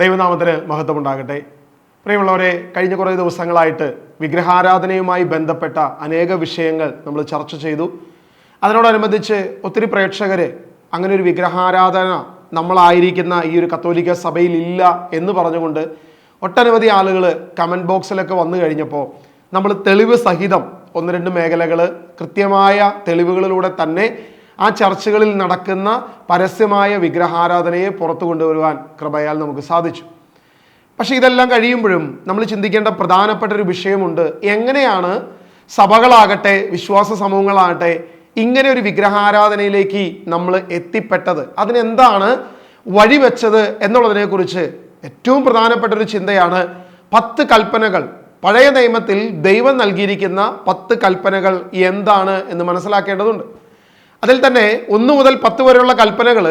ദൈവനാമത്തിന് മഹത്വമുണ്ടാകട്ടെ. പ്രിയമുള്ളവരെ, കഴിഞ്ഞ കുറേ ദിവസങ്ങളായിട്ട് വിഗ്രഹാരാധനയുമായി ബന്ധപ്പെട്ട അനേക വിഷയങ്ങൾ നമ്മൾ ചർച്ച ചെയ്തു. അതിനോടനുബന്ധിച്ച് ഒത്തിരി പ്രേക്ഷകർ അങ്ങനെ ഒരു വിഗ്രഹാരാധന നമ്മളായിരിക്കുന്ന ഈ ഒരു കത്തോലിക്ക സഭയിൽ ഇല്ല എന്ന് പറഞ്ഞുകൊണ്ട് ഒട്ടനവധി ആളുകൾ കമൻറ്റ് ബോക്സിലൊക്കെ വന്നു കഴിഞ്ഞപ്പോൾ നമ്മൾ തെളിവ് സഹിതം ഒന്ന് രണ്ട് മേഖലകൾ കൃത്യമായ തെളിവുകളിലൂടെ തന്നെ ആ ചർച്ചകളിൽ നടക്കുന്ന പരസ്യമായ വിഗ്രഹാരാധനയെ പുറത്തു കൊണ്ടുവരുവാൻ കൃപയാൽ നമുക്ക് സാധിച്ചു. പക്ഷെ ഇതെല്ലാം കഴിയുമ്പോഴും നമ്മൾ ചിന്തിക്കേണ്ട പ്രധാനപ്പെട്ട ഒരു വിഷയമുണ്ട്. എങ്ങനെയാണ് സഭകളാകട്ടെ വിശ്വാസ സമൂഹങ്ങളാകട്ടെ ഇങ്ങനെ ഒരു വിഗ്രഹാരാധനയിലേക്ക് നമ്മൾ എത്തിപ്പെട്ടത്, അതിനെന്താണ് വഴിവെച്ചത് എന്നുള്ളതിനെക്കുറിച്ച് ഏറ്റവും പ്രധാനപ്പെട്ട ഒരു ചിന്തയാണ് 10 കൽപ്പനകൾ. പഴയ നിയമത്തിൽ ദൈവം നൽകിയിരിക്കുന്ന 10 കൽപ്പനകൾ എന്താണ് എന്ന് മനസ്സിലാക്കേണ്ടതുണ്ട്. അതിൽ തന്നെ 1 മുതൽ 10 വരെയുള്ള കൽപ്പനകൾ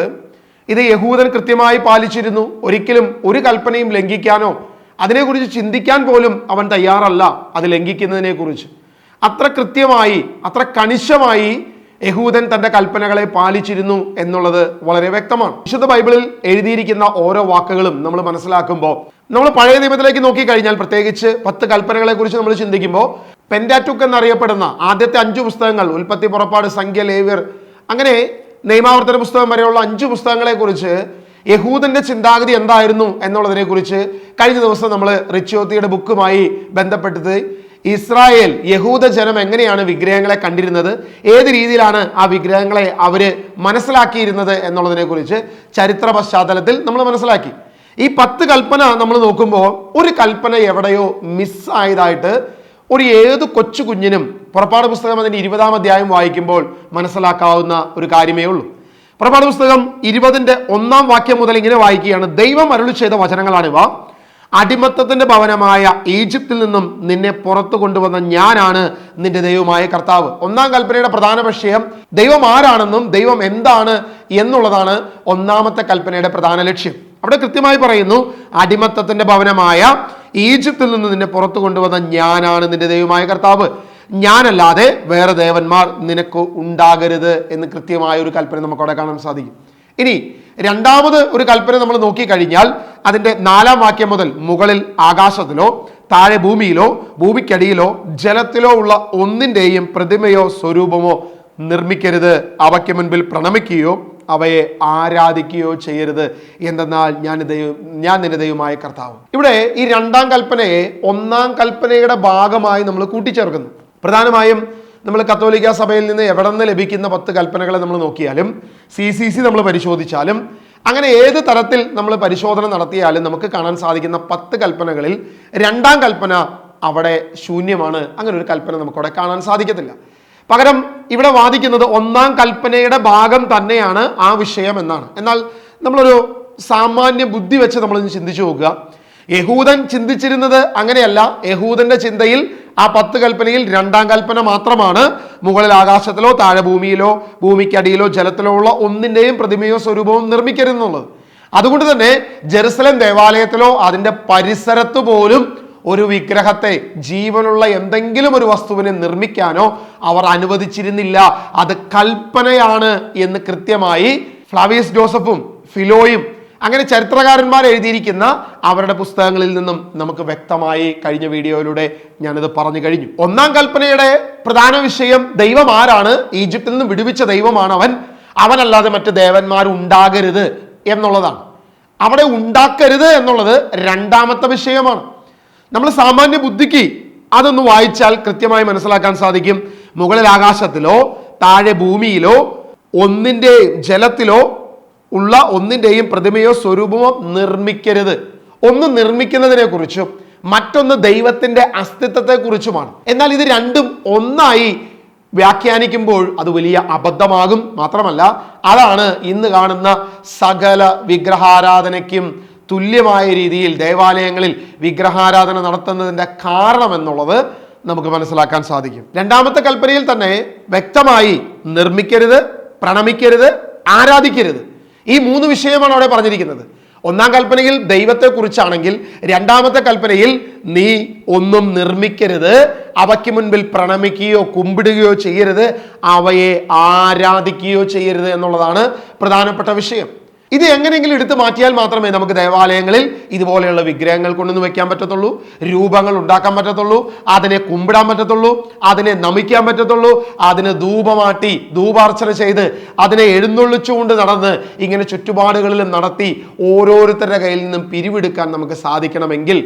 ഇത് യഹൂദൻ കൃത്യമായി പാലിച്ചിരുന്നു. ഒരിക്കലും ഒരു കൽപ്പനയും ലംഘിക്കാനോ അതിനെക്കുറിച്ച് ചിന്തിക്കാൻ പോലും അവൻ തയ്യാറല്ല. അത് ലംഘിക്കുന്നതിനെ കുറിച്ച് അത്ര കൃത്യമായി അത്ര കണിശമായി യഹൂദൻ തൻ്റെ കൽപ്പനകളെ പാലിച്ചിരുന്നു എന്നുള്ളത് വളരെ വ്യക്തമാണ്. വിശുദ്ധ ബൈബിളിൽ എഴുതിയിരിക്കുന്ന ഓരോ വാക്കുകളും നമ്മൾ മനസ്സിലാക്കുമ്പോൾ നമ്മൾ പഴയ നിയമത്തിലേക്ക് നോക്കിക്കഴിഞ്ഞാൽ പ്രത്യേകിച്ച് 10 കൽപ്പനകളെ കുറിച്ച് നമ്മൾ ചിന്തിക്കുമ്പോൾ പെന്റാറ്റുക്ക് എന്നറിയപ്പെടുന്ന ആദ്യത്തെ 5 പുസ്തകങ്ങൾ, ഉൽപ്പത്തി, പുറപ്പാട്, സംഖ്യ, ലേവ്യർ, അങ്ങനെ നിയമാവർത്തന പുസ്തകം വരെയുള്ള 5 പുസ്തകങ്ങളെ കുറിച്ച് യഹൂദന്റെ ചിന്താഗതി എന്തായിരുന്നു എന്നുള്ളതിനെ കുറിച്ച് കഴിഞ്ഞ ദിവസം നമ്മൾ റിച്ചോത്തിയുടെ ബുക്കുമായി ബന്ധപ്പെട്ടത് ഇസ്രായേൽ യഹൂദ ജനം എങ്ങനെയാണ് വിഗ്രഹങ്ങളെ കണ്ടിരുന്നത്, ഏത് രീതിയിലാണ് ആ വിഗ്രഹങ്ങളെ അവര് മനസ്സിലാക്കിയിരുന്നത് എന്നുള്ളതിനെ കുറിച്ച് ചരിത്ര പശ്ചാത്തലത്തിൽ നമ്മൾ മനസ്സിലാക്കി. ഈ 10 കൽപ്പന നമ്മൾ നോക്കുമ്പോൾ ഒരു കൽപ്പന എവിടെയോ മിസ്സായതായിട്ട് ഏത് കൊച്ചു കുഞ്ഞിനും പുറപ്പാട് പുസ്തകം അതിൻ്റെ 20-ാം അധ്യായം വായിക്കുമ്പോൾ മനസ്സിലാക്കാവുന്ന ഒരു കാര്യമേ ഉള്ളൂ. പുറപ്പാട് പുസ്തകം 20-ന്റെ 1-ാം വാക്യം മുതൽ ഇങ്ങനെ വായിക്കുകയാണ്: ദൈവം അരുളി ചെയ്ത വചനങ്ങളാണിവ. അടിമത്തത്തിന്റെ ഭവനമായ ഈജിപ്തിൽ നിന്നും നിന്നെ പുറത്തു കൊണ്ടുവന്ന ഞാനാണ് നിന്റെ ദൈവമായ കർത്താവ്. 1-ാം കൽപ്പനയുടെ പ്രധാന വിഷയം ദൈവം ആരാണെന്നും ദൈവം എന്താണ് എന്നുള്ളതാണ് 1-ാമത്തെ കൽപ്പനയുടെ പ്രധാന ലക്ഷ്യം. അവിടെ കൃത്യമായി പറയുന്നു, അടിമത്തത്തിന്റെ ഭവനമായ ഈജിപ്തിൽ നിന്ന് നിന്നെ പുറത്തു കൊണ്ടുവന്ന ഞാനാണ് നിന്റെ ദൈവമായ കർത്താവ്, ഞാനല്ലാതെ വേറെ ദേവന്മാർ നിനക്ക് ഉണ്ടാകരുത് എന്ന് കൃത്യമായ ഒരു കൽപ്പന നമുക്ക് അവിടെ കാണാൻ സാധിക്കും. ഇനി രണ്ടാമത് ഒരു കൽപ്പന നമ്മൾ നോക്കിക്കഴിഞ്ഞാൽ അതിൻ്റെ 4-ാം വാക്യം മുതൽ മുകളിൽ ആകാശത്തിലോ താഴെ ഭൂമിയിലോ ഭൂമിക്കടിയിലോ ജലത്തിലോ ഉള്ള ഒന്നിൻ്റെയും പ്രതിമയോ സ്വരൂപമോ നിർമ്മിക്കരുത്, അവയ്ക്ക് മുൻപിൽ പ്രണമിക്കുകയോ അവയെ ആരാധിക്കുകയോ ചെയ്യരുത്, എന്തെന്നാൽ ഞാൻ നിന്റെ ദൈവമായ കർത്താവ്. ഇവിടെ ഈ 2-ാം കൽപ്പനയെ 1-ാം കൽപ്പനയുടെ ഭാഗമായി നമ്മൾ കൂട്ടിച്ചേർക്കുന്നു. പ്രധാനമായും നമ്മൾ കത്തോലിക്ക സഭയിൽ നിന്ന് എവിടെ നിന്ന് ലഭിക്കുന്ന 10 കൽപ്പനകളെ നമ്മൾ നോക്കിയാലും CCC നമ്മൾ പരിശോധിച്ചാലും അങ്ങനെ ഏത് തരത്തിൽ നമ്മൾ പരിശോധന നടത്തിയാലും നമുക്ക് കാണാൻ സാധിക്കുന്ന 10 കൽപ്പനകളിൽ 2-ാം കൽപ്പന അവിടെ ശൂന്യമാണ്. അങ്ങനെ ഒരു കൽപ്പന നമുക്കവിടെ കാണാൻ സാധിക്കത്തില്ല. പകരം ഇവിടെ വാദിക്കുന്നത് 1-ാം കൽപ്പനയുടെ ഭാഗം തന്നെയാണ് ആ വിഷയം എന്നാണ്. എന്നാൽ നമ്മളൊരു സാമാന്യ ബുദ്ധി വെച്ച് നമ്മളൊന്ന് ചിന്തിച്ചു നോക്കുക. യഹൂദൻ ചിന്തിച്ചിരുന്നത് അങ്ങനെയല്ല. യഹൂദന്റെ ചിന്തയിൽ ആ 10 കൽപ്പനയിൽ 2-ാം കൽപ്പന മാത്രമാണ് മുകളിൽ ആകാശത്തിലോ താഴെ ഭൂമിയിലോ ഭൂമിക്കടിയിലോ ജലത്തിലോ ഉള്ള ഒന്നിൻ്റെയും പ്രതിമയോ സ്വരൂപവും നിർമ്മിക്കരുതെന്നുള്ളത്. അതുകൊണ്ട് തന്നെ ജെറുസലേം ദേവാലയത്തിലോ അതിൻ്റെ പരിസരത്ത് പോലും ഒരു വിഗ്രഹത്തെ, ജീവനുള്ള എന്തെങ്കിലും ഒരു വസ്തുവിനെ നിർമ്മിക്കാനോ അവർ അനുവദിച്ചിരുന്നില്ല. അത് കൽപ്പനയാണ് എന്ന് കൃത്യമായി ഫ്ലാവിയസ് ജോസഫും ഫിലോയും അങ്ങനെ ചരിത്രകാരന്മാർ എഴുതിയിരിക്കുന്ന അവരുടെ പുസ്തകങ്ങളിൽ നിന്നും നമുക്ക് വ്യക്തമായി കഴിഞ്ഞ വീഡിയോയിലൂടെ ഞാനിത് പറഞ്ഞു കഴിഞ്ഞു. 1-ാം കൽപ്പനയുടെ പ്രധാന വിഷയം ദൈവം ആരാണ്, ഈജിപ്തിൽ നിന്ന് വിടുവിച്ച ദൈവമാണ് അവനല്ലാതെ മറ്റ് ദേവന്മാർ ഉണ്ടാകരുത് എന്നുള്ളതാണ്. അവിടെ ഉണ്ടാക്കരുത് എന്നുള്ളത് 2-ാമത്തെ വിഷയമാണ്. നമ്മൾ സാമാന്യ ബുദ്ധിക്ക് അതൊന്ന് വായിച്ചാൽ കൃത്യമായി മനസ്സിലാക്കാൻ സാധിക്കും. മുകളിൽ ആകാശത്തിലോ താഴെ ഭൂമിയിലോ ഒന്നിൻ്റെയും ജലത്തിലോ ഉള്ള ഒന്നിൻ്റെയും പ്രതിമയോ സ്വരൂപമോ നിർമ്മിക്കരുത്. ഒന്ന് നിർമ്മിക്കുന്നതിനെ കുറിച്ചും മറ്റൊന്ന് ദൈവത്തിന്റെ അസ്തിത്വത്തെ കുറിച്ചുമാണ്. എന്നാൽ ഇത് രണ്ടും ഒന്നായി വ്യാഖ്യാനിക്കുമ്പോൾ അത് വലിയ അബദ്ധമാകും. മാത്രമല്ല, അതാണ് ഇന്ന് കാണുന്ന സകല വിഗ്രഹാരാധനയ്ക്കും തുല്യമായ രീതിയിൽ ദേവാലയങ്ങളിൽ വിഗ്രഹാരാധന നടത്തുന്നതിൻ്റെ കാരണം എന്നുള്ളത് നമുക്ക് മനസ്സിലാക്കാൻ സാധിക്കും. 2-ാമത്തെ കൽപ്പനയിൽ തന്നെ വ്യക്തമായി നിർമ്മിക്കരുത്, പ്രണമിക്കരുത്, ആരാധിക്കരുത്, ഈ 3 വിഷയമാണ് അവിടെ പറഞ്ഞിരിക്കുന്നത്. 1-ാം കൽപ്പനയിൽ ദൈവത്തെക്കുറിച്ചാണെങ്കിൽ 2-ാമത്തെ കൽപ്പനയിൽ നീ ഒന്നും നിർമ്മിക്കരുത്, അവയ്ക്ക് മുൻപിൽ പ്രണമിക്കുകയോ കുമ്പിടുകയോ ചെയ്യരുത്, അവയെ ആരാധിക്കുകയോ ചെയ്യരുത് എന്നുള്ളതാണ് പ്രധാനപ്പെട്ട വിഷയം. ഇത് എങ്ങനെയെങ്കിലും എടുത്തു മാറ്റിയാൽ മാത്രമേ നമുക്ക് ദേവാലയങ്ങളിൽ ഇതുപോലെയുള്ള വിഗ്രഹങ്ങൾ കൊണ്ടുവന്ന് വെക്കാൻ പറ്റത്തുള്ളൂ, രൂപങ്ങൾ ഉണ്ടാക്കാൻ പറ്റത്തുള്ളൂ, അതിനെ കുമ്പിടാൻ പറ്റത്തുള്ളൂ, അതിനെ നമിക്കാൻ പറ്റത്തുള്ളൂ, അതിന് ധൂപമാട്ടി ധൂപാർച്ചന ചെയ്ത് അതിനെ എഴുന്നള്ളിച്ചുകൊണ്ട് നടന്ന് ഇങ്ങനെ ചുറ്റുപാടുകളിലും നടത്തി ഓരോരുത്തരുടെ കയ്യിൽ നിന്നും പിരിവെടുക്കാൻ നമുക്ക് സാധിക്കണമെങ്കിൽ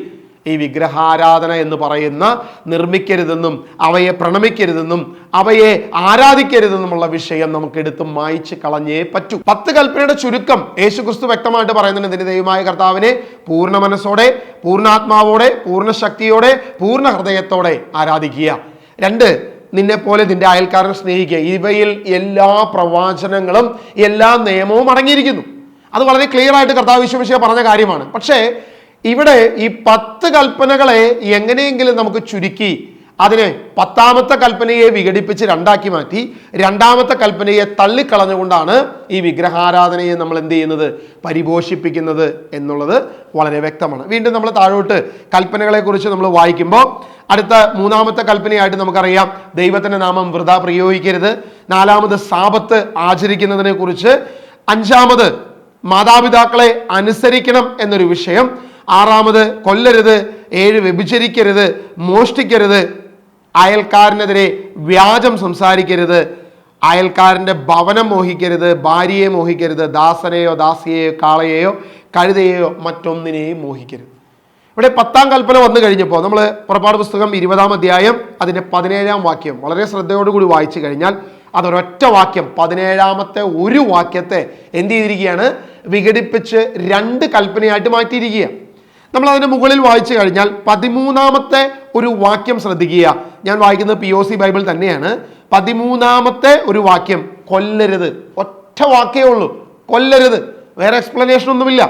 ഈ വിഗ്രഹാരാധന എന്ന് പറയുന്ന നിർമ്മിക്കരുതെന്നും അവയെ പ്രണമിക്കരുതെന്നും അവയെ ആരാധിക്കരുതെന്നുമുള്ള വിഷയം നമുക്ക് എടുത്ത് മായ്ച്ച് കളഞ്ഞേ പറ്റൂ. 10 കൽപ്പനയുടെ ചുരുക്കം യേശുക്രിസ്തു വ്യക്തമായിട്ട് പറയുന്നുണ്ട്. നിന്റെ ദൈവമായ കർത്താവിനെ പൂർണ്ണ മനസ്സോടെ, പൂർണ്ണാത്മാവോടെ, പൂർണ്ണ ശക്തിയോടെ, പൂർണ്ണ ഹൃദയത്തോടെ ആരാധിക്കുക. 2, നിന്നെ പോലെ നിന്റെ അയൽക്കാരനെ സ്നേഹിക്കുക. ഇവയിൽ എല്ലാ പ്രവാചനങ്ങളും എല്ലാ നിയമവും അടങ്ങിയിരിക്കുന്നു. അത് വളരെ ക്ലിയർ ആയിട്ട് കർത്താവ് യേശു പറഞ്ഞ കാര്യമാണ്. പക്ഷേ ഇവിടെ ഈ 10 കൽപ്പനകളെ എങ്ങനെയെങ്കിലും നമുക്ക് ചുരുക്കി അതിനെ 10ാമത്തെ കൽപ്പനയെ വിഘടിപ്പിച്ച് 2ആക്കി മാറ്റി 2ാമത്തെ കൽപ്പനയെ തള്ളിക്കളഞ്ഞുകൊണ്ടാണ് ഈ വിഗ്രഹാരാധനയെ നമ്മൾ എന്ത് ചെയ്യുന്നത്, പരിപോഷിപ്പിക്കുന്നത് എന്നുള്ളത് വളരെ വ്യക്തമാണ്. വീണ്ടും നമ്മൾ താഴോട്ട് കൽപ്പനകളെ കുറിച്ച് നമ്മൾ വായിക്കുമ്പോൾ അടുത്ത 3ാമത്തെ കൽപ്പനയായിട്ട് നമുക്കറിയാം ദൈവത്തിന്റെ നാമം വൃഥാ പ്രയോഗിക്കരുത്. 4ാമത് സാബത്ത് ആചരിക്കുന്നതിനെ കുറിച്ച്. 5ാമത് മാതാപിതാക്കളെ അനുസരിക്കണം എന്നൊരു വിഷയം. 6ാമത് കൊല്ലരുത്. 7 വ്യഭിചരിക്കരുത്, മോഷ്ടിക്കരുത്, അയൽക്കാരനെതിരെ വ്യാജം സംസാരിക്കരുത്, അയൽക്കാരൻ്റെ ഭവനം മോഹിക്കരുത്, ഭാര്യയെ മോഹിക്കരുത്, ദാസനെയോ ദാസിയെയോ കാളയെയോ കഴുതയെയോ മറ്റൊന്നിനെയും മോഹിക്കരുത്. ഇവിടെ 10ാം കൽപ്പന വന്നു കഴിഞ്ഞപ്പോൾ നമ്മൾ പുറപ്പാട് പുസ്തകം 20ാം അധ്യായം അതിൻ്റെ 17ാം വാക്യം വളരെ ശ്രദ്ധയോടുകൂടി വായിച്ചു കഴിഞ്ഞാൽ അതൊരൊറ്റ വാക്യം 17ാമത്തെ ഒരു വാക്യത്തെ എന്ത് ചെയ്തിരിക്കുകയാണ്, വിഘടിപ്പിച്ച് 2 കൽപ്പനയായിട്ട് മാറ്റിയിരിക്കുക. നമ്മൾ അതിന് മുകളിൽ വായിച്ചു കഴിഞ്ഞാൽ 13ാമത്തെ ഒരു വാക്യം ശ്രദ്ധിക്കുക. ഞാൻ വായിക്കുന്നത് POC ബൈബിൾ തന്നെയാണ്. 13ാമത്തെ ഒരു വാക്യം കൊല്ലരുത്. ഒറ്റ വാക്കേ ഉള്ളൂ, കൊല്ലരുത്, വേറെ എക്സ്പ്ലനേഷൻ ഒന്നുമില്ല.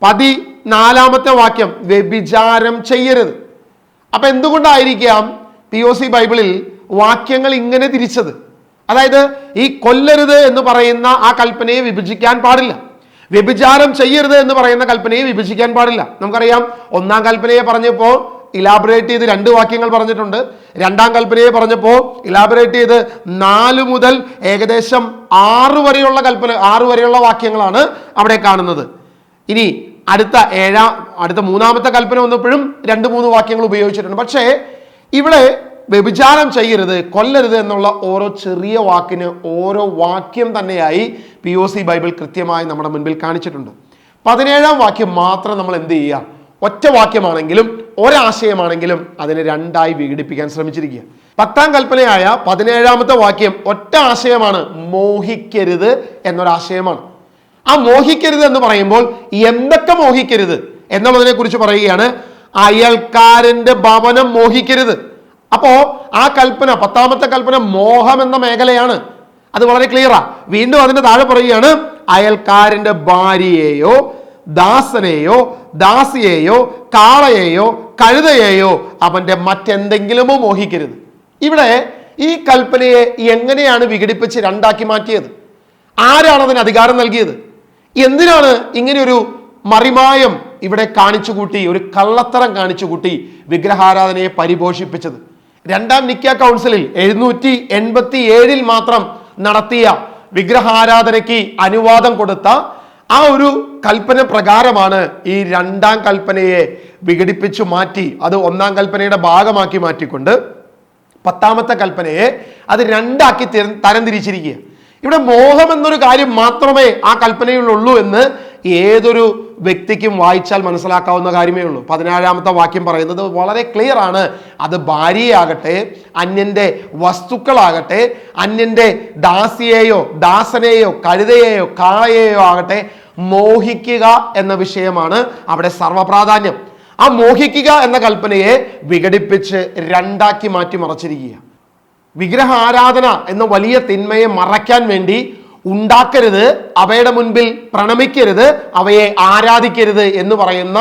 14ാമത്തെ വാക്യം വ്യഭിചാരം ചെയ്യരുത്. അപ്പൊ എന്തുകൊണ്ടായിരിക്കാം POC ബൈബിളിൽ വാക്യങ്ങൾ ഇങ്ങനെ തിരിച്ചത്? അതായത് ഈ കൊല്ലരുത് എന്ന് പറയുന്ന ആ കൽപ്പനയെ വിഭജിക്കാൻ പാടില്ല, വ്യഭിചാരം ചെയ്യരുത് എന്ന് പറയുന്ന കൽപ്പനയെ വിഭജിക്കാൻ പാടില്ല. നമുക്കറിയാം 1ാം കൽപ്പനയെ പറഞ്ഞപ്പോൾ ഇലാബറേറ്റ് ചെയ്ത് 2 വാക്യങ്ങൾ പറഞ്ഞിട്ടുണ്ട്. 2ാം കൽപ്പനയെ പറഞ്ഞപ്പോൾ ഇലാബറേറ്റ് ചെയ്ത് 4 മുതൽ ഏകദേശം 6 വരെയുള്ള 6 വരെയുള്ള വാക്യങ്ങളാണ് അവിടെ കാണുന്നത്. ഇനി അടുത്ത 3ാമത്തെ കൽപ്പന വന്നപ്പോഴും 2-3 വാക്യങ്ങൾ ഉപയോഗിച്ചിട്ടുണ്ട്. പക്ഷേ ഇവിടെ വ്യഭിചാരം ചെയ്യരുത്, കൊല്ലരുത് എന്നുള്ള ഓരോ ചെറിയ വാക്കിന് ഓരോ വാക്യം തന്നെയായി POC ബൈബിൾ കൃത്യമായി നമ്മുടെ മുൻപിൽ കാണിച്ചിട്ടുണ്ട്. 17ാം വാക്യം മാത്രം നമ്മൾ എന്ത് ചെയ്യുക, ഒറ്റ വാക്യമാണെങ്കിലും ഒരാശയമാണെങ്കിലും അതിനെ 2ആയി വിഘടിപ്പിക്കാൻ ശ്രമിച്ചിരിക്കുക. 10ാം കൽപ്പനയായ 17ാമത്തെ വാക്യം ഒറ്റ ആശയമാണ്, മോഹിക്കരുത് എന്നൊരാശയമാണ്. ആ മോഹിക്കരുത് എന്ന് പറയുമ്പോൾ എന്തൊക്കെ മോഹിക്കരുത് എന്നുള്ളതിനെ കുറിച്ച് പറയുകയാണ്. അയൽക്കാരന്റെ ഭവനം മോഹിക്കരുത്. അപ്പോ ആ കൽപ്പന 10ാമത്തെ കൽപ്പന മോഹം എന്ന മേഖലയാണ്. അത് വളരെ ക്ലിയറാ. വീണ്ടും അതിന്റെ താഴെ പറയുകയാണ്, അയൽക്കാരന്റെ ഭാര്യയെയോ ദാസനെയോ ദാസിയെയോ കാളയെയോ കഴുതയെയോ അവന്റെ മറ്റെന്തെങ്കിലുമോ മോഹിക്കരുത്. ഇവിടെ ഈ കൽപ്പനയെ എങ്ങനെയാണ് വിഘടിപ്പിച്ച് 2ആക്കി മാറ്റിയത്? ആരാണ് അതിന് അധികാരം നൽകിയത്? എന്തിനാണ് ഇങ്ങനെയൊരു മറിമായം ഇവിടെ കാണിച്ചുകൂട്ടി, ഒരു കള്ളത്തരം കാണിച്ചുകൂട്ടി വിഗ്രഹാരാധനയെ പരിപോഷിപ്പിച്ചത്? 2ാം നിക്ക കൗൺസിലിൽ 787 മാത്രം നടത്തിയ വിഗ്രഹാരാധനയ്ക്ക് അനുവാദം കൊടുത്ത ആ ഒരു കൽപ്പന പ്രകാരമാണ് ഈ 2ാം കൽപ്പനയെ വിഘടിപ്പിച്ചു മാറ്റി അത് 1ാം കൽപ്പനയുടെ ഭാഗമാക്കി മാറ്റിക്കൊണ്ട് 10ാമത്തെ കൽപ്പനയെ അത് 2ആക്കി തരംതിരിച്ചിരിക്കുക. ഇവിടെ മോഹം എന്നൊരു കാര്യം മാത്രമേ ആ കൽപ്പനയിലുള്ളൂ എന്ന് ഏതൊരു വ്യക്തിക്കും വായിച്ചാൽ മനസ്സിലാക്കാവുന്ന കാര്യമേ ഉള്ളൂ. 17ാമത്തെ വാക്യം പറയുന്നത് വളരെ ക്ലിയർ ആണ്. അത് ഭാര്യയാകട്ടെ, അന്യന്റെ വസ്തുക്കളാകട്ടെ, അന്യന്റെ ദാസിയെയോ ദാസനെയോ കഴുതയെയോ കാളയെയോ ആകട്ടെ മോഹിക്കുക എന്ന വിഷയമാണ് അവിടെ സർവ്വപ്രാധാന്യം. ആ മോഹിക്കുക എന്ന കൽപ്പനയെ വിഘടിപ്പിച്ച് 2ആക്കി മാറ്റി മറച്ചിരിക്കുക. വിഗ്രഹ ആരാധന എന്ന വലിയ തിന്മയെ മറയ്ക്കാൻ വേണ്ടി ഉണ്ടാക്കരുത്, അവയുടെ മുൻപിൽ പ്രണമിക്കരുത്, അവയെ ആരാധിക്കരുത് എന്ന് പറയുന്ന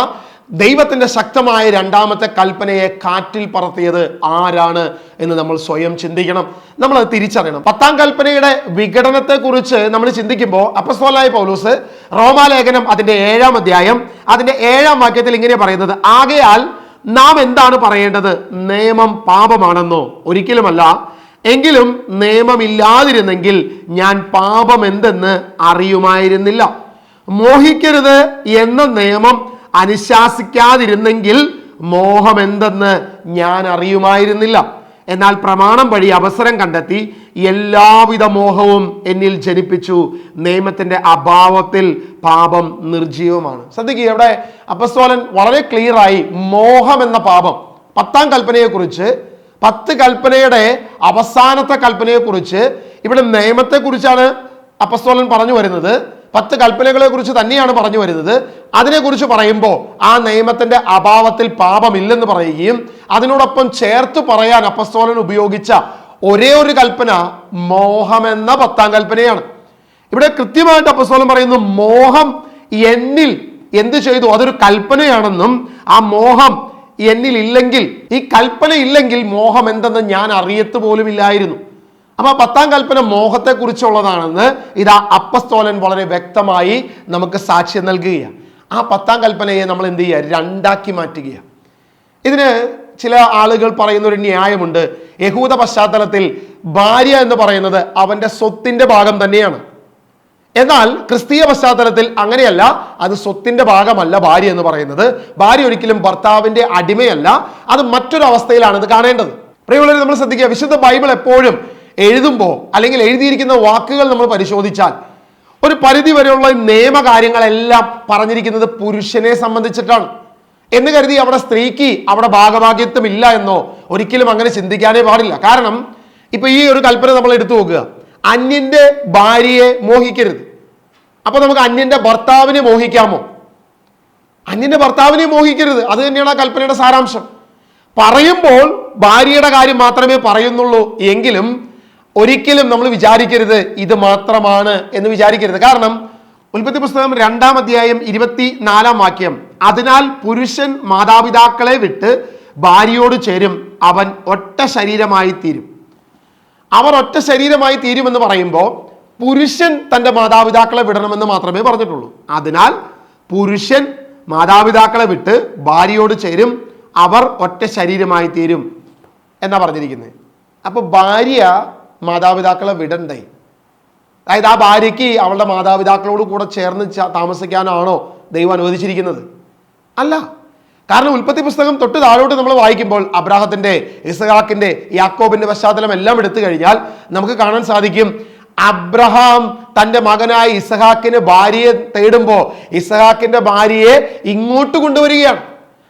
ദൈവത്തിന്റെ ശക്തമായ 2ാമത്തെ കൽപ്പനയെ കാറ്റിൽ പറത്തിയത് ആരാണ് എന്ന് നമ്മൾ സ്വയം ചിന്തിക്കണം. നമ്മൾ അത് തിരിച്ചറിയണം. 10ാം കൽപ്പനയുടെ വിഘടനത്തെ കുറിച്ച് നമ്മൾ ചിന്തിക്കുമ്പോൾ അപ്പോസ്തലനായ പൗലോസ് റോമാലേഖനം അതിന്റെ 7ാം അധ്യായം അതിന്റെ 7ാം വാക്യത്തിൽ ഇങ്ങനെ പറയുന്നത്, ആകയാൽ നാം എന്താണ് പറയേണ്ടത്? നിയമം പാപമാണെന്നോ? ഒരിക്കലുമല്ല. എങ്കിലും നിയമമില്ലാതിരുന്നെങ്കിൽ ഞാൻ പാപം എന്തെന്ന് അറിയുമായിരുന്നില്ല. മോഹിക്കരുത് എന്ന നിയമം അനുശാസിക്കാതിരുന്നെങ്കിൽ മോഹം എന്തെന്ന് ഞാൻ അറിയുമായിരുന്നില്ല. എന്നാൽ പ്രമാണം വഴി അവസരം കണ്ടെത്തി എല്ലാവിധ മോഹവും എന്നിൽ ജനിപ്പിച്ചു. നിയമത്തിന്റെ അഭാവത്തിൽ പാപം നിർജീവമാണ്. ശ്രദ്ധിക്കുക, ഇവിടെ അപ്പസ്തോലൻ വളരെ ക്ലിയറായി മോഹം എന്ന പാപം 10ാം കൽപ്പനയെക്കുറിച്ച്, 10 കൽപ്പനയുടെ അവസാനത്തെ കൽപ്പനയെക്കുറിച്ച്, ഇവിടെ നിയമത്തെക്കുറിച്ചാണ് അപ്പസ്തോലൻ പറഞ്ഞു വരുന്നത്. 10 കൽപ്പനകളെ കുറിച്ച് തന്നെയാണ് പറഞ്ഞു വരുന്നത്. അതിനെക്കുറിച്ച് പറയുമ്പോൾ ആ നിയമത്തിന്റെ അഭാവത്തിൽ പാപമില്ലെന്ന് പറയുകയും അതിനോടൊപ്പം ചേർത്ത് പറയാൻ അപ്പസ്തോലൻ ഉപയോഗിച്ച ഒരേ ഒരു കൽപ്പന മോഹമെന്ന 10ാം കൽപ്പനയാണ്. ഇവിടെ കൃത്യമായിട്ട് അപ്പസ്തോലൻ പറയുന്നു, മോഹം എന്നിൽ എന്ത് ചെയ്തു, അതൊരു കൽപ്പനയാണെന്നും ആ മോഹം എന്നിൽ ഇല്ലെങ്കിൽ, ഈ കൽപ്പന ഇല്ലെങ്കിൽ മോഹം എന്തെന്ന് ഞാൻ അറിയത്ത് പോലും ഇല്ലായിരുന്നു. അപ്പൊ 10ാം കൽപ്പന മോഹത്തെ കുറിച്ചുള്ളതാണെന്ന് ഇതാ അപ്പസ്തോലൻ വളരെ വ്യക്തമായി നമുക്ക് സാക്ഷ്യം നൽകുകയാണ്. ആ 10ാം കൽപ്പനയെ നമ്മൾ എന്ത് ചെയ്യുക, 2ആക്കി മാറ്റുകയാണ്. ഇതിന് ചില ആളുകൾ പറയുന്ന ഒരു ന്യായമുണ്ട്. യഹൂദ പശ്ചാത്തലത്തിൽ ഭാര്യ എന്ന് പറയുന്നത് അവന്റെ സ്വത്തിന്റെ ഭാഗം തന്നെയാണ്. എന്നാൽ ക്രിസ്തീയ പശ്ചാത്തലത്തിൽ അങ്ങനെയല്ല, അത് സ്വത്തിന്റെ ഭാഗമല്ല ഭാര്യ എന്ന് പറയുന്നത്. ഭാര്യ ഒരിക്കലും ഭർത്താവിന്റെ അടിമയല്ല, അത് മറ്റൊരു അവസ്ഥയിലാണ് ഇത് കാണേണ്ടത്. പ്രിയമുള്ളവരെ, നമ്മൾ ശ്രദ്ധിക്കുക, വിശുദ്ധ ബൈബിൾ എപ്പോഴും എഴുതുമ്പോൾ അല്ലെങ്കിൽ എഴുതിയിരിക്കുന്ന വാക്കുകൾ നമ്മൾ പരിശോധിച്ചാൽ ഒരു പരിധി വരെയുള്ള നിയമകാര്യങ്ങളെല്ലാം പറഞ്ഞിരിക്കുന്നത് പുരുഷനെ സംബന്ധിച്ചിട്ടാണ് എന്ന് കരുതി അവിടെ സ്ത്രീക്ക് അവിടെ ഭാഗഭാഗ്യത്വം ഇല്ല എന്നോ ഒരിക്കലും അങ്ങനെ ചിന്തിക്കാനേ പാടില്ല. കാരണം ഇപ്പൊ ഈ ഒരു കൽപ്പന നമ്മൾ എടുത്തു നോക്കുക, അന്യന്റെ ഭാര്യയെ മോഹിക്കരുത്. അപ്പൊ നമുക്ക് അന്യന്റെ ഭർത്താവിനെ മോഹിക്കാമോ? അന്യന്റെ ഭർത്താവിനെ മോഹിക്കരുത്, അത് തന്നെയാണ് ആ കൽപ്പനയുടെ സാരാംശം. പറയുമ്പോൾ ഭാര്യയുടെ കാര്യം മാത്രമേ പറയുന്നുള്ളൂ എങ്കിലും ഒരിക്കലും നമ്മൾ വിചാരിക്കരുത് ഇത് മാത്രമാണ് എന്ന് വിചാരിക്കരുത്. കാരണം ഉൽപ്പത്തി പുസ്തകം 2-ാം അധ്യായം 24-ാം വാക്യം, അതിനാൽ പുരുഷൻ മാതാപിതാക്കളെ വിട്ട് ഭാര്യയോട് ചേരും, അവൻ ഒറ്റ ശരീരമായി തീരും. അവർ ഒറ്റ ശരീരമായി തീരുമെന്ന് പറയുമ്പോൾ പുരുഷൻ തൻ്റെ മാതാപിതാക്കളെ വിടണമെന്ന് മാത്രമേ പറഞ്ഞിട്ടുള്ളൂ. അതിനാൽ പുരുഷൻ മാതാപിതാക്കളെ വിട്ട് ഭാര്യയോട് ചേരും, അവർ ഒറ്റ ശരീരമായി തീരും എന്നാ പറഞ്ഞിരിക്കുന്നത്. അപ്പൊ ഭാര്യ മാതാപിതാക്കളെ വിടണ്ടേ? അതായത് ആ ഭാര്യയ്ക്ക് അവളുടെ മാതാപിതാക്കളോട് കൂടെ ചേർന്ന് താമസിക്കാനാണോ ദൈവം അനുവദിച്ചിരിക്കുന്നത്? അല്ല. കാരണം ഉൽപ്പത്തി പുസ്തകം തൊട്ട് താഴോട്ട് നമ്മൾ വായിക്കുമ്പോൾ അബ്രാഹത്തിന്റെ, ഇസഹാക്കിന്റെ, യാക്കോബിന്റെ പശ്ചാത്തലം എല്ലാം എടുത്തു കഴിഞ്ഞാൽ നമുക്ക് കാണാൻ സാധിക്കും, അബ്രഹാം തന്റെ മകനായ ഇസഹാക്കിന് ഭാര്യയെ തേടുമ്പോൾ ഇസഹാക്കിന്റെ ഭാര്യയെ ഇങ്ങോട്ട് കൊണ്ടുവരികയാണ്.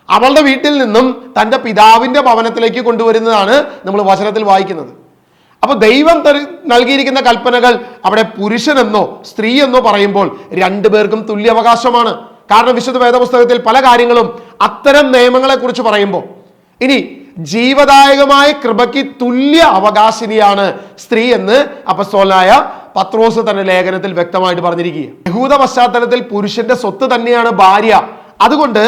അവളുടെ വീട്ടിൽ നിന്നും തന്റെ പിതാവിന്റെ ഭവനത്തിലേക്ക് കൊണ്ടുവരുന്നതാണ് നമ്മൾ വചനത്തിൽ വായിക്കുന്നത്. അപ്പൊ ദൈവം നൽകിയിരിക്കുന്ന കൽപ്പനകൾ അവിടെ പുരുഷനെന്നോ സ്ത്രീ എന്നോ പറയുമ്പോൾ രണ്ടുപേർക്കും തുല്യ അവകാശമാണ്. കാരണം വിശുദ്ധ വേദപുസ്തകത്തിൽ പല കാര്യങ്ങളും അത്തരം നിയമങ്ങളെ കുറിച്ച് പറയുമ്പോൾ ഇനി ജീവദായകമായ കൃപയ്ക്ക് തുല്യ അവകാശിനിയാണ് സ്ത്രീ എന്ന് അപ്പസ്തോലനായ പത്രോസ് തന്റെ ലേഖനത്തിൽ വ്യക്തമായിട്ട് പറഞ്ഞിരിക്കുക. യഹൂദ പശ്ചാത്തലത്തിൽ പുരുഷന്റെ സ്വത്ത് തന്നെയാണ് ഭാര്യ. അതുകൊണ്ട്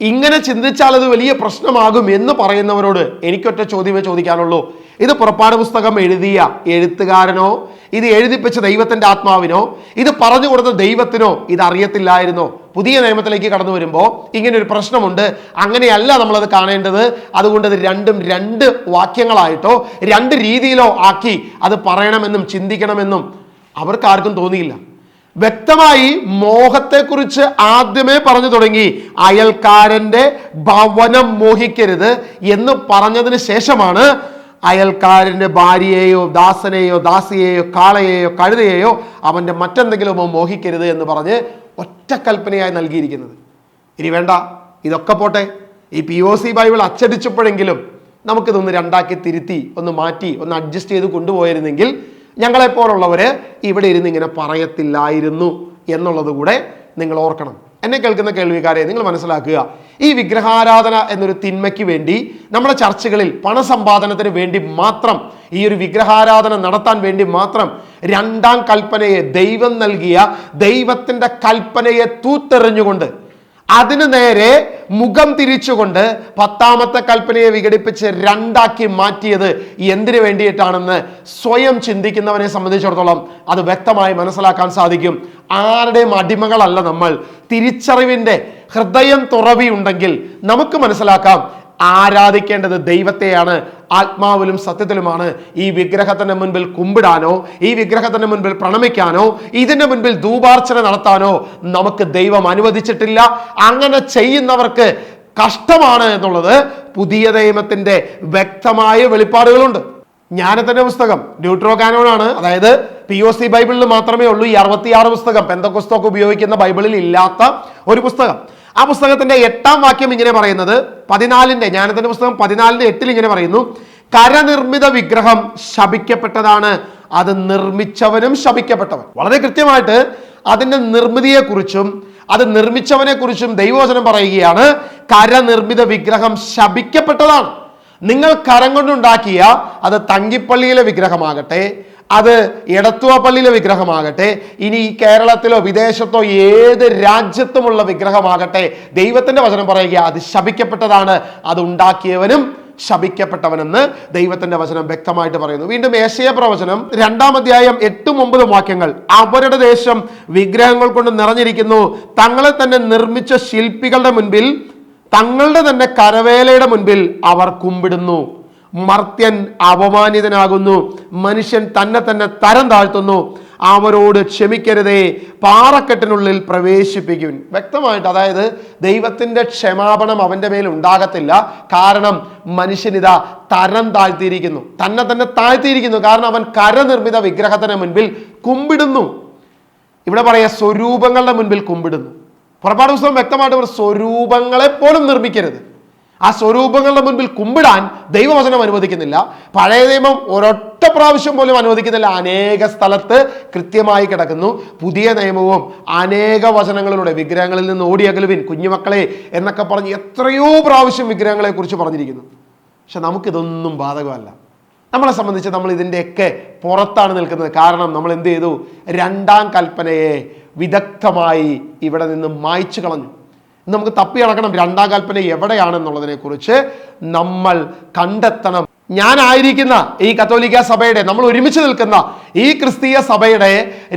ഇങ്ങനെ ചിന്തിച്ചാൽ അത് വലിയ പ്രശ്നമാകും എന്ന് പറയുന്നവരോട് എനിക്കൊറ്റ ചോദ്യമേ ചോദിക്കാനുള്ളൂ. ഇത് പുറപ്പാട് പുസ്തകം എഴുതിയ എഴുത്തുകാരനോ ഇത് എഴുതിപ്പിച്ച ദൈവത്തിന്റെ ആത്മാവിനോ ഇത് പറഞ്ഞു കൊടുത്ത ദൈവത്തിനോ ഇത് അറിയത്തില്ലായിരുന്നോ? പുതിയ നിയമത്തിലേക്ക് കടന്നു വരുമ്പോൾ ഇങ്ങനെ ഒരു പ്രശ്നമുണ്ട്, അങ്ങനെയല്ല നമ്മളത് കാണേണ്ടത്. അതുകൊണ്ട് ഇത് രണ്ടും 2 വാക്യങ്ങളായിട്ടോ 2 രീതിയിലോ ആക്കി അത് പറയണമെന്നും ചിന്തിക്കണമെന്നും അവർക്കാർക്കും തോന്നിയില്ല. വ്യക്തമായി മോഹത്തെക്കുറിച്ച് ആദ്യമേ പറഞ്ഞു തുടങ്ങി. അയൽക്കാരന്റെ ഭവനം മോഹിക്കരുത് എന്ന് പറഞ്ഞതിന് ശേഷമാണ് അയൽക്കാരന്റെ ഭാര്യയെയോ ദാസനെയോ ദാസിയെയോ കാളയെയോ കഴുതയെയോ അവന്റെ മറ്റെന്തെങ്കിലുമോ മോഹിക്കരുത് എന്ന് പറഞ്ഞ് ഒറ്റ കൽപ്പനയായി നൽകിയിരിക്കുന്നത്. ഇനി വേണ്ട, ഇതൊക്കെ പോട്ടെ, ഈ POC ബൈബിൾ അച്ചടിച്ചപ്പോഴെങ്കിലും നമുക്കിതൊന്ന് 2ആക്കി തിരുത്തി ഒന്ന് മാറ്റി ഒന്ന് അഡ്ജസ്റ്റ് ചെയ്ത് കൊണ്ടുപോയിരുന്നെങ്കിൽ ഞങ്ങളെപ്പോലുള്ളവര് ഇവിടെ ഇരുന്ന് ഇങ്ങനെ പറയത്തില്ലായിരുന്നു എന്നുള്ളത് കൂടെ നിങ്ങൾ ഓർക്കണം. എന്നെ കേൾക്കുന്ന കേൾവിക്കാരെ, നിങ്ങൾ മനസ്സിലാക്കുക, ഈ വിഗ്രഹാരാധന എന്നൊരു തിന്മയ്ക്ക് വേണ്ടി നമ്മുടെ ചർച്ചകളിൽ പണസമ്പാദനത്തിന് വേണ്ടി മാത്രം, ഈ ഒരു വിഗ്രഹാരാധന നടത്താൻ വേണ്ടി മാത്രം 2ാം കൽപ്പനയെ, ദൈവം നൽകിയ ദൈവത്തിന്റെ കൽപ്പനയെ തൂത്തെറിഞ്ഞുകൊണ്ട് അതിന് നേരെ മുഖം തിരിച്ചുകൊണ്ട് 10ാമത്തെ കൽപ്പനയെ വിഘടിപ്പിച്ച് 2ആക്കി മാറ്റിയത് എന്തിനു വേണ്ടിയിട്ടാണെന്ന് സ്വയം ചിന്തിക്കുന്നവനെ സംബന്ധിച്ചിടത്തോളം അത് വ്യക്തമായി മനസ്സിലാക്കാൻ സാധിക്കും. ആരുടെയും അടിമകളല്ല നമ്മൾ. തിരിച്ചറിവിന്റെ ഹൃദയം തുറവി ഉണ്ടെങ്കിൽ നമുക്ക് മനസ്സിലാക്കാം ആരാധിക്കേണ്ടത് ദൈവത്തെയാണ്, ആത്മാവിലും സത്യത്തിലുമാണ്. ഈ വിഗ്രഹത്തിന്റെ മുൻപിൽ കുമ്പിടാനോ, ഈ വിഗ്രഹത്തിന്റെ മുൻപിൽ പ്രണമിക്കാനോ, ഇതിന്റെ മുൻപിൽ ധൂപാർച്ചന നടത്താനോ നമുക്ക് ദൈവം അനുവദിച്ചിട്ടില്ല. അങ്ങനെ ചെയ്യുന്നവർക്ക് കഷ്ടമാണ് എന്നുള്ളത് പുതിയ നിയമത്തിന്റെ വ്യക്തമായ വെളിപ്പാടുകളുണ്ട്. ജ്ഞാനത്തിന്റെ പുസ്തകം ഡ്യൂട്രോകാനോനാണ്, അതായത് POC ബൈബിളിൽ മാത്രമേ ഉള്ളൂ ഈ 66 പുസ്തകം. പെന്തക്കോസ്തോക്ക് ഉപയോഗിക്കുന്ന ബൈബിളിൽ ഇല്ലാത്ത ഒരു പുസ്തകം. ആ പുസ്തകത്തിന്റെ 8-ാം വാക്യം ഇങ്ങനെ പറയുന്നത്, ജ്ഞാനത്തിന്റെ പുസ്തകം 14:8 ഇങ്ങനെ പറയുന്നു: കരനിർമ്മിത വിഗ്രഹം ശപിക്കപ്പെട്ടതാണ്, അത് നിർമ്മിച്ചവനും ശപിക്കപ്പെട്ടവൻ. വളരെ കൃത്യമായിട്ട് അതിന്റെ നിർമ്മിതിയെക്കുറിച്ചും അത് നിർമ്മിച്ചവനെ കുറിച്ചും ദൈവവചനം പറയുകയാണ്. കരനിർമ്മിത വിഗ്രഹം ശപിക്കപ്പെട്ടതാണ്. നിങ്ങൾ കരം കൊണ്ടുണ്ടാക്കിയ, അത് തങ്കിപ്പള്ളിയിലെ വിഗ്രഹമാകട്ടെ, അത് എടത്തുവ പള്ളിയിലെ വിഗ്രഹമാകട്ടെ, ഇനി ഈ കേരളത്തിലോ വിദേശത്തോ ഏത് രാജ്യത്തുമുള്ള വിഗ്രഹമാകട്ടെ, ദൈവത്തിന്റെ വചനം പറയുക അത് ശപിക്കപ്പെട്ടതാണ്, അത് ഉണ്ടാക്കിയവനും ശപിക്കപ്പെട്ടവനെന്ന് ദൈവത്തിന്റെ വചനം വ്യക്തമായിട്ട് പറയുന്നു. വീണ്ടും യെശയ്യാ പ്രവചനം 2-ാം അധ്യായം 8-9 വാക്യങ്ങൾ: അവരുടെ ദേശം വിഗ്രഹങ്ങൾ കൊണ്ട് നിറഞ്ഞിരിക്കുന്നു, തങ്ങളെ തന്നെ നിർമ്മിച്ച ശില്പികളുടെ മുൻപിൽ, തങ്ങളുടെ തന്നെ കരവേലയുടെ മുൻപിൽ അവർ കുമ്പിടുന്നു. മർത്യൻ അപമാനിതനാകുന്നു, മനുഷ്യൻ തന്നെ തന്നെ തരം താഴ്ത്തുന്നു. അവരോട് ക്ഷമിക്കരുതേ, പാറക്കെട്ടിനുള്ളിൽ പ്രവേശിപ്പിക്കും. വ്യക്തമായിട്ട്, അതായത് ദൈവത്തിന്റെ ക്ഷമാപണം അവന്റെ മേൽ ഉണ്ടാകത്തില്ല. കാരണം മനുഷ്യനിതാ തരം താഴ്ത്തിയിരിക്കുന്നു, തന്നെ തന്നെ താഴ്ത്തിയിരിക്കുന്നു. കാരണം അവൻ കരനിർമ്മിത വിഗ്രഹത്തിന് മുൻപിൽ കുമ്പിടുന്നു. ഇവിടെ പറയാ സ്വരൂപങ്ങളുടെ മുൻപിൽ കുമ്പിടുന്നു. പുറപ്പാട് പുസ്തകം വ്യക്തമായിട്ട് സ്വരൂപങ്ങളെ പോലും നിർമ്മിക്കരുത്. ആ സ്വരൂപങ്ങളുടെ മുൻപിൽ കുമ്പിടാൻ ദൈവവചനം അനുവദിക്കുന്നില്ല. പഴയ നിയമം ഒരൊറ്റ പ്രാവശ്യം പോലും അനുവദിക്കുന്നില്ല. അനേക സ്ഥലത്ത് കൃത്യമായി കിടക്കുന്നു. പുതിയ നിയമവും അനേക വചനങ്ങളിലൂടെ വിഗ്രഹങ്ങളിൽ നിന്ന് ഓടിയകലുവിൻ, കുഞ്ഞുമക്കളെ എന്നൊക്കെ പറഞ്ഞ് എത്രയോ പ്രാവശ്യം വിഗ്രഹങ്ങളെ കുറിച്ച് പറഞ്ഞിരിക്കുന്നു. പക്ഷെ നമുക്കിതൊന്നും ബാധകമല്ല. നമ്മളെ സംബന്ധിച്ച് നമ്മൾ ഇതിൻ്റെയൊക്കെ പുറത്താണ് നിൽക്കുന്നത്. കാരണം നമ്മൾ എന്ത് ചെയ്തു? 2-ാം കൽപ്പനയെ വിദഗ്ധമായി ഇവിടെ നിന്ന് മായ്ച്ചു കളഞ്ഞു. നമുക്ക് തപ്പി നടക്കണം 2-ാം കൽപ്പന എവിടെയാണെന്നുള്ളതിനെ കുറിച്ച് നമ്മൾ കണ്ടെത്തണം. ഞാനായിരിക്കുന്ന ഈ കത്തോലിക്ക സഭയുടെ, നമ്മൾ ഒരുമിച്ച് നിൽക്കുന്ന ഈ ക്രിസ്തീയ സഭയുടെ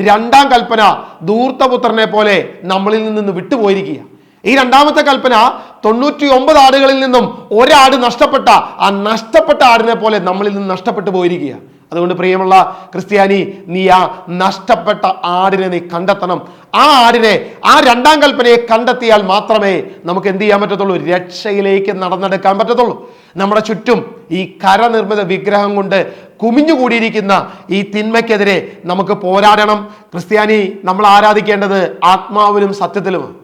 2-ാം കൽപ്പന ധൂർത്തപുത്രനെ പോലെ നമ്മളിൽ നിന്ന് വിട്ടുപോയിരിക്കുക. ഈ 2-ാമത്തെ കൽപ്പന 99 ആടുകളിൽ നിന്നും ഒരാട് നഷ്ടപ്പെട്ട ആ നഷ്ടപ്പെട്ട ആടിനെ പോലെ നമ്മളിൽ നിന്ന് നഷ്ടപ്പെട്ടു പോയിരിക്കുക. അതുകൊണ്ട് പ്രിയമുള്ള ക്രിസ്ത്യാനി, നീ ആ നഷ്ടപ്പെട്ട ആടിനെ നീ കണ്ടെത്തണം. ആ ആടിനെ, ആ 2-ാം കൽപ്പനയെ കണ്ടെത്തിയാൽ മാത്രമേ നമുക്ക് എന്ത് ചെയ്യാൻ പറ്റത്തുള്ളൂ? രക്ഷയിലേക്ക് നടന്നെടുക്കാൻ പറ്റത്തുള്ളൂ. നമ്മുടെ ചുറ്റും ഈ കരനിർമ്മിത വിഗ്രഹം കൊണ്ട് കുമിഞ്ഞുകൂടിയിരിക്കുന്ന ഈ തിന്മയ്ക്കെതിരെ നമുക്ക് പോരാടണം. ക്രിസ്ത്യാനി, നമ്മൾ ആരാധിക്കേണ്ടത് ആത്മാവിലും സത്യത്തിലുമാണ്.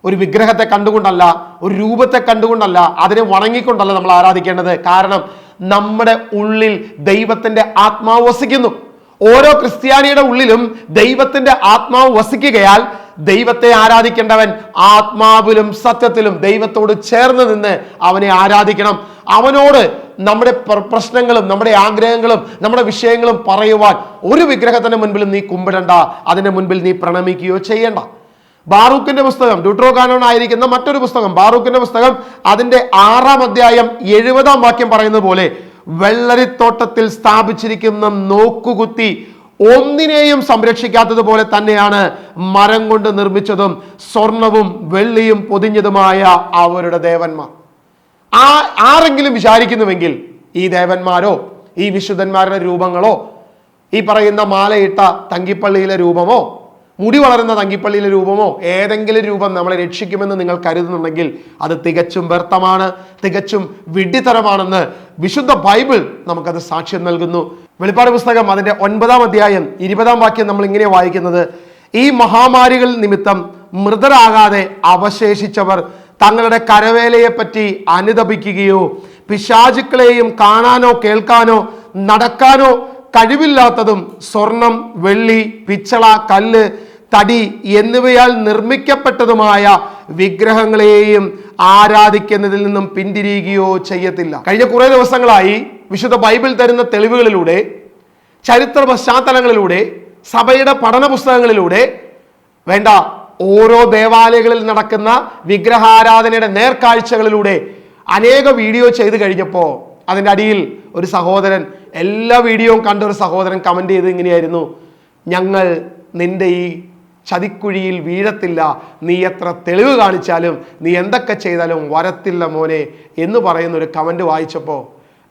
ഒരു വിഗ്രഹത്തെ കണ്ടുകൊണ്ടല്ല, ഒരു രൂപത്തെ കണ്ടുകൊണ്ടല്ല, അതിനെ വണങ്ങിക്കൊണ്ടല്ല നമ്മൾ ആരാധിക്കേണ്ടത്. കാരണം നമ്മുടെ ഉള്ളിൽ ദൈവത്തിന്റെ ആത്മാവ് വസിക്കുന്നു. ഓരോ ക്രിസ്ത്യാനിയുടെ ഉള്ളിലും ദൈവത്തിന്റെ ആത്മാവ് വസിക്കുകയാൽ ദൈവത്തെ ആരാധിക്കേണ്ടവൻ ആത്മാവിലും സത്യത്തിലും ദൈവത്തോട് ചേർന്ന് നിന്ന് അവനെ ആരാധിക്കണം. അവനോട് നമ്മുടെ പ്രശ്നങ്ങളും നമ്മുടെ ആഗ്രഹങ്ങളും നമ്മുടെ വിഷയങ്ങളും പറയുവാൻ ഒരു വിഗ്രഹത്തിന്റെ മുൻപിലും നീ കുമ്പിടണ്ട, അതിന്റെ മുൻപിൽ നീ പ്രണമിക്കുകയോ ചെയ്യണ്ട. ബാറൂക്കിന്റെ പുസ്തകം, ഡ്യൂട്രോകാനോൻ ആയിരിക്കുന്ന മറ്റൊരു പുസ്തകം, ബാറൂക്കിന്റെ പുസ്തകം അതിന്റെ 6-ാം അധ്യായം 70-ാം വാക്യം പറയുന്നത് പോലെ, വെള്ളരിത്തോട്ടത്തിൽ സ്ഥാപിച്ചിരിക്കുന്ന നോക്കുകുത്തി ഒന്നിനെയും സംരക്ഷിക്കാത്തതുപോലെ തന്നെയാണ് മരം കൊണ്ട് നിർമ്മിച്ചതും സ്വർണവും വെള്ളിയും പൊതിഞ്ഞതുമായ അവരുടെ ദേവന്മാർ. ആരെങ്കിലും വിചാരിക്കുന്നുവെങ്കിൽ ഈ ദേവന്മാരോ ഈ വിശുദ്ധന്മാരുടെ രൂപങ്ങളോ ഈ പറയുന്ന മാലയിട്ട തങ്കിപ്പള്ളിയിലെ രൂപമോ മുടി വളരുന്ന തങ്കിപ്പള്ളിയിലെ രൂപമോ ഏതെങ്കിലും രൂപം നമ്മളെ രക്ഷിക്കുമെന്ന് നിങ്ങൾ കരുതുന്നുണ്ടെങ്കിൽ അത് തികച്ചും വ്യർത്ഥമാണ്, തികച്ചും വിഡ്ഢിത്തരമാണെന്ന് വിശുദ്ധ ബൈബിൾ നമുക്കത് സാക്ഷ്യം നൽകുന്നു. വെളിപ്പാട് പുസ്തകം അതിന്റെ 9-ാം അധ്യായം 20-ാം വാക്യം നമ്മൾ ഇങ്ങനെ വായിക്കുന്നത്: ഈ മഹാമാരികൾ നിമിത്തം മൃതരാകാതെ അവശേഷിച്ചവർ തങ്ങളുടെ കരവേലയെ പറ്റി അനുതപിക്കുകയോ പിശാചുക്കളെയും കാണാനോ കേൾക്കാനോ നടക്കാനോ കഴിവില്ലാത്തതും സ്വർണം, വെള്ളി, പിച്ചള, കല്ല്, തടി എന്നിവയാൽ നിർമ്മിക്കപ്പെട്ടതുമായ വിഗ്രഹങ്ങളെയും ആരാധിക്കുന്നതിൽ നിന്നും പിന്തിരിയുകയോ ചെയ്യത്തില്ല. കഴിഞ്ഞ കുറേ ദിവസങ്ങളായി വിശുദ്ധ ബൈബിൾ തരുന്ന തെളിവുകളിലൂടെ, ചരിത്ര പശ്ചാത്തലങ്ങളിലൂടെ, സഭയുടെ പഠന പുസ്തകങ്ങളിലൂടെ, വേണ്ട ഓരോ ദേവാലയങ്ങളിൽ നടക്കുന്ന വിഗ്രഹാരാധനയുടെ നേർക്കാഴ്ചകളിലൂടെ അനേക വീഡിയോ ചെയ്ത് കഴിഞ്ഞപ്പോൾ അതിൻ്റെ അടിയിൽ ഒരു സഹോദരൻ, എല്ലാ വീഡിയോയും കണ്ട ഒരു സഹോദരൻ കമന്റ് ചെയ്ത് ഇങ്ങനെയായിരുന്നു: ഞങ്ങൾ നിന്റെ ഈ ചതിക്കുഴിയിൽ വീഴത്തില്ല, നീ എത്ര തെളിവ് കാണിച്ചാലും നീ എന്തൊക്കെ ചെയ്താലും വരത്തില്ല മോനെ എന്ന് പറയുന്ന ഒരു കമൻറ്റ് വായിച്ചപ്പോൾ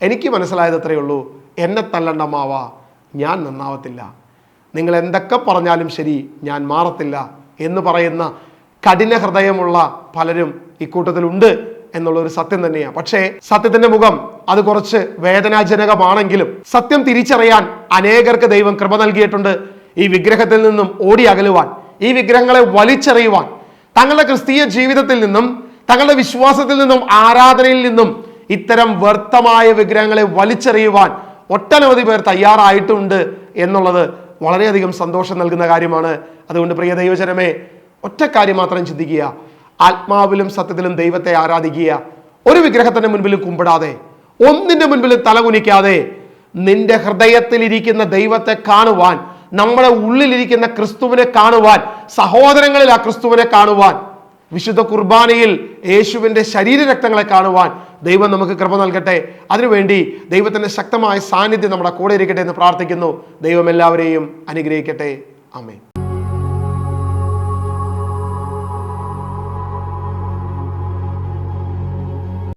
എനിക്ക് മനസ്സിലായത് അത്രയേ ഉള്ളൂ, എന്നെ തല്ലണ്ട മാവ, ഞാൻ നന്നാവത്തില്ല, നിങ്ങൾ എന്തൊക്കെ പറഞ്ഞാലും ശരി ഞാൻ മാറത്തില്ല എന്ന് പറയുന്ന കഠിന ഹൃദയമുള്ള പലരും ഇക്കൂട്ടത്തിലുണ്ട് എന്നുള്ളൊരു സത്യം തന്നെയാണ്. പക്ഷേ സത്യത്തിന്റെ മുഖം അത് കുറച്ച് വേദനാജനകമാണെങ്കിലും സത്യം തിരിച്ചറിയാൻ അനേകർക്ക് ദൈവം കൃപ നൽകിയിട്ടുണ്ട്. ഈ വിഗ്രഹത്തിൽ നിന്നും ഓടി അകലുവാൻ, ഈ വിഗ്രഹങ്ങളെ വലിച്ചെറിയുവാൻ, തങ്ങളുടെ ക്രിസ്തീയ ജീവിതത്തിൽ നിന്നും തങ്ങളുടെ വിശ്വാസത്തിൽ നിന്നും ആരാധനയിൽ നിന്നും ഇത്തരം വ്യർത്ഥമായ വിഗ്രഹങ്ങളെ വലിച്ചെറിയുവാൻ ഒട്ടനവധി പേർ തയ്യാറായിട്ടുണ്ട് എന്നുള്ളത് വളരെയധികം സന്തോഷം നൽകുന്ന കാര്യമാണ്. അതുകൊണ്ട് പ്രിയ ദൈവജനമേ, ഒറ്റ കാര്യം മാത്രം ചിന്തിക്കുക, ആത്മാവിലും സത്യത്തിലും ദൈവത്തെ ആരാധിക്കുക. ഒരു വിഗ്രഹത്തിന്റെ മുൻപിൽ കുമ്പിടാതെ, ഒന്നിന്റെ മുൻപിൽ തലകുനിക്കാതെ, നിന്റെ ഹൃദയത്തിൽ ഇരിക്കുന്ന ദൈവത്തെ കാണുവാൻ, നമ്മുടെ ഉള്ളിലിരിക്കുന്ന ക്രിസ്തുവിനെ കാണുവാൻ, സഹോദരങ്ങളിൽ ആ ക്രിസ്തുവിനെ കാണുവാൻ, വിശുദ്ധ കുർബാനയിൽ യേശുവിന്റെ ശരീരരക്തങ്ങളെ കാണുവാൻ ദൈവം നമുക്ക് കൃപ നൽകട്ടെ. അതിനുവേണ്ടി ദൈവത്തിന്റെ ശക്തമായ സാന്നിധ്യം നമ്മുടെ കൂടെ ഇരിക്കട്ടെ എന്ന് പ്രാർത്ഥിക്കുന്നു. ദൈവം എല്ലാവരെയും അനുഗ്രഹിക്കട്ടെ. ആമേൻ.